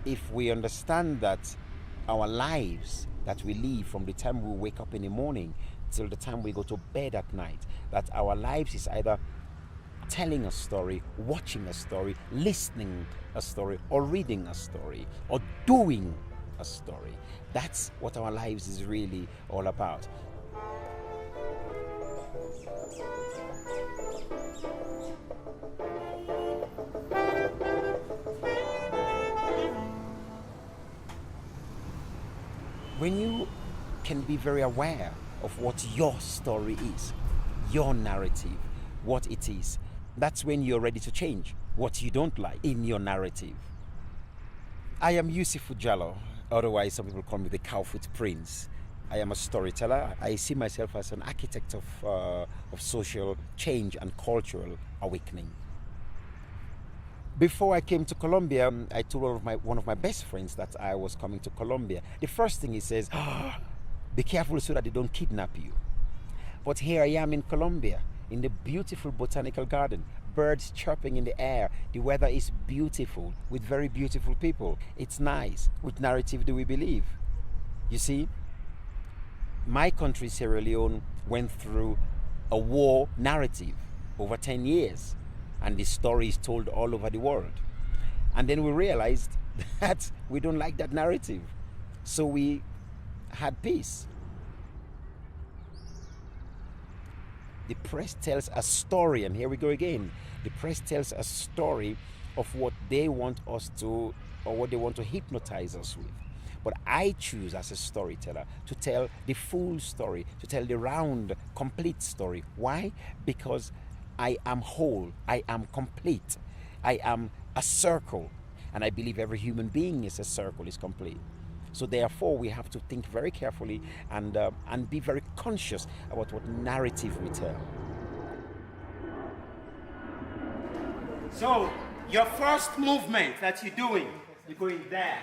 if we understand that our lives that we live from the time we wake up in the morning till the time we go to bed at night, that our lives is either telling a story, watching a story, listening a story, or reading a story, or doing a story. That's what our lives is really all about. When you can be very aware of what your story is, your narrative, what it is, that's when you're ready to change what you don't like in your narrative. I am Usifu Jalloh, otherwise some people call me the Cowfoot Prince. I am a storyteller. I see myself as an architect of social change and cultural awakening. Before I came to Colombia, I told one of my best friends that I was coming to Colombia. The first thing he says, be careful so that they don't kidnap you. But here I am in Colombia, in the beautiful botanical garden, birds chirping in the air. The weather is beautiful, with very beautiful people. It's nice. Which narrative do we believe? You see, my country, Sierra Leone, went through a war narrative over 10 years. And the story is told all over the world. And then we realized that we don't like that narrative. So we had peace. The press tells a story, and here we go again. The press tells a story of what they want us to, or what they want to hypnotize us with. But I choose as a storyteller to tell the full story, to tell the round, complete story. Why? Because I am whole, I am complete, I am a circle, and I believe every human being is a circle, is complete. So therefore we have to think very carefully and be very conscious about what narrative we tell. So your first movement that you're doing, you're going there,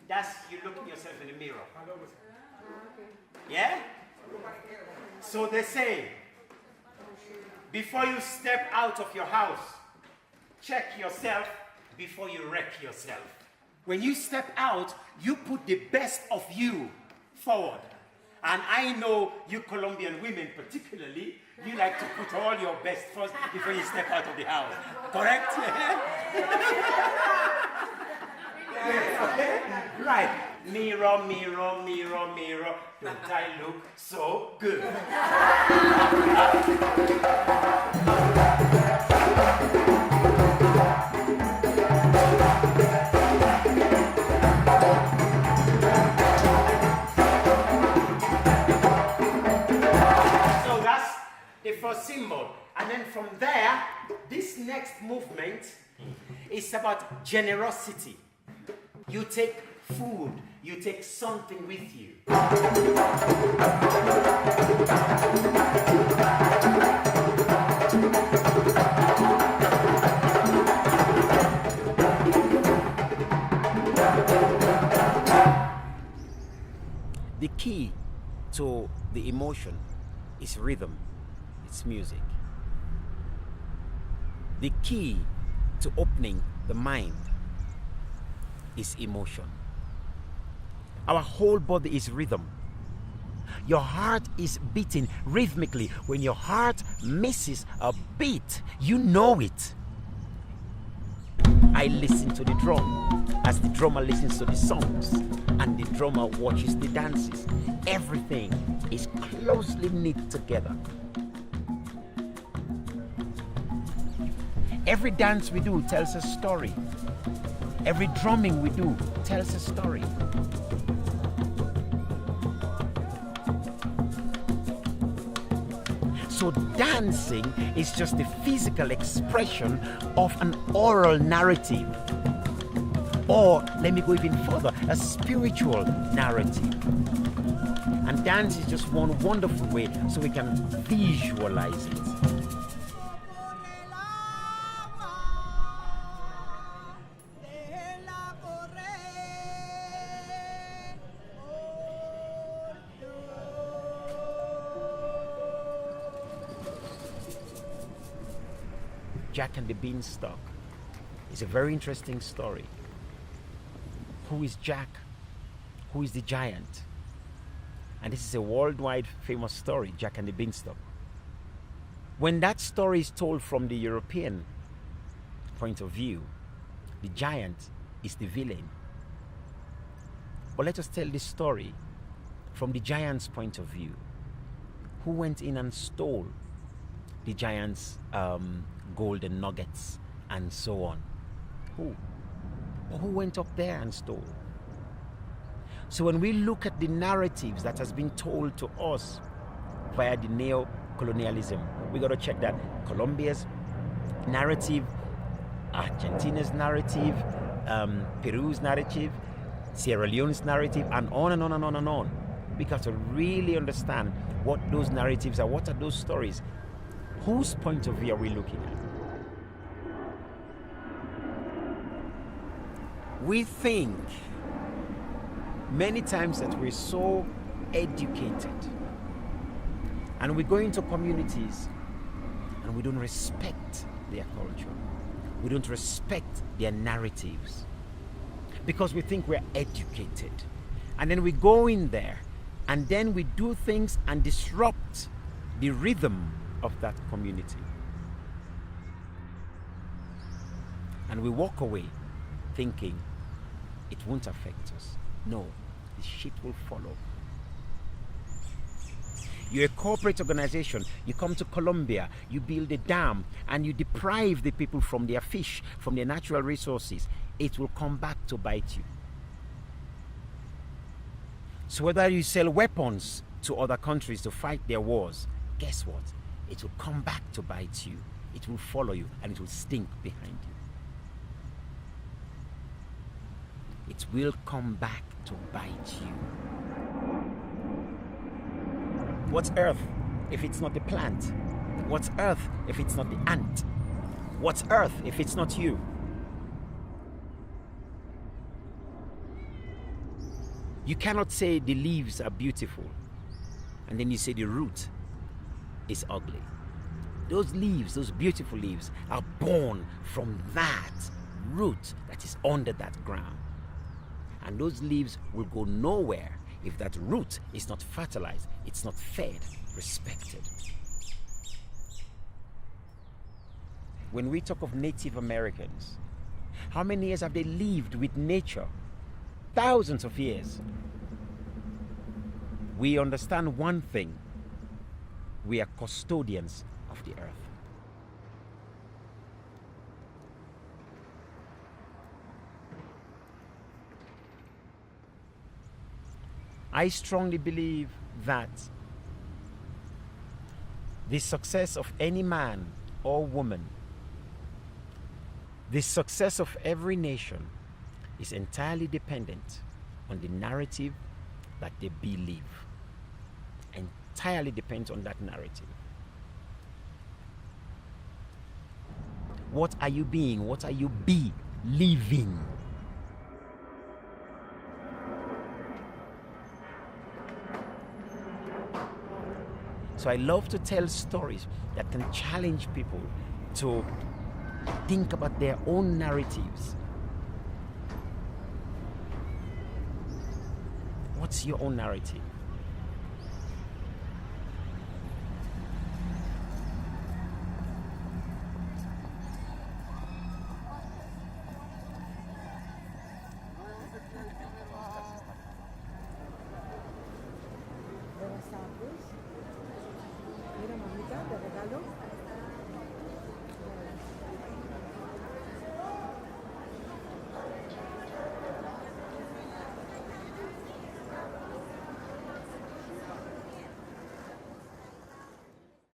that's you look at yourself in the mirror. Yeah? So they say, before you step out of your house, check yourself before you wreck yourself. When you step out, you put the best of you forward. And I know you Colombian women particularly, you like to put all your best first before you step out of the house. Correct? Right. Mirror, mirror, mirror, mirror. Don't I look so good? So that's the first symbol. And then from there, this next movement is about generosity. You take food, you take something with you. The key to the emotion is rhythm, it's music. The key to opening the mind is emotion. Our whole body is rhythm. Your heart is beating rhythmically. When your heart misses a beat, you know it. I listen to the drum as the drummer listens to the songs, and the drummer watches the dances. Everything is closely knit together. Every dance we do tells a story. Every drumming we do tells a story. So dancing is just the physical expression of an oral narrative. Or, let me go even further, a spiritual narrative. And dance is just one wonderful way so we can visualize it. Jack and the Beanstalk is a very interesting story. Who is Jack? Who is the giant? And this is a worldwide famous story, Jack and the Beanstalk. When that story is told from the European point of view, the giant is the villain. But let us tell this story from the giant's point of view. Who went in and stole the giant's golden nuggets and so on? Who? Who went up there and stole? So when we look at the narratives that has been told to us via the neo-colonialism, we got to check that Colombia's narrative, Argentina's narrative, Peru's narrative, Sierra Leone's narrative, and on and on and on and on. We got to really understand what those narratives are. What are those stories? Whose point of view are we looking at? We think many times that we're so educated and we go into communities and we don't respect their culture. We don't respect their narratives because we think we're educated. And then we go in there and then we do things and disrupt the rhythm of that community. And we walk away thinking it won't affect us. No, the shit will follow. You're a corporate organization. You come to Colombia, you build a dam, and you deprive the people from their fish, from their natural resources. It will come back to bite you. So whether you sell weapons to other countries to fight their wars, guess what? It will come back to bite you. It will follow you, and it will stink behind you. It will come back to bite you. What's earth if it's not the plant? What's earth if it's not the ant? What's earth if it's not you? You cannot say the leaves are beautiful and then you say the root is ugly. Those leaves, those beautiful leaves, are born from that root that is under that ground. And those leaves will go nowhere if that root is not fertilized, it's not fed, respected. When we talk of Native Americans, how many years have they lived with nature? Thousands of years. We understand one thing. We are custodians of the earth. I strongly believe that the success of any man or woman, the success of every nation, is entirely dependent on the narrative that they believe. Entirely depends on that narrative. What are you being? What are you believing? So I love to tell stories that can challenge people to think about their own narratives. What's your own narrative?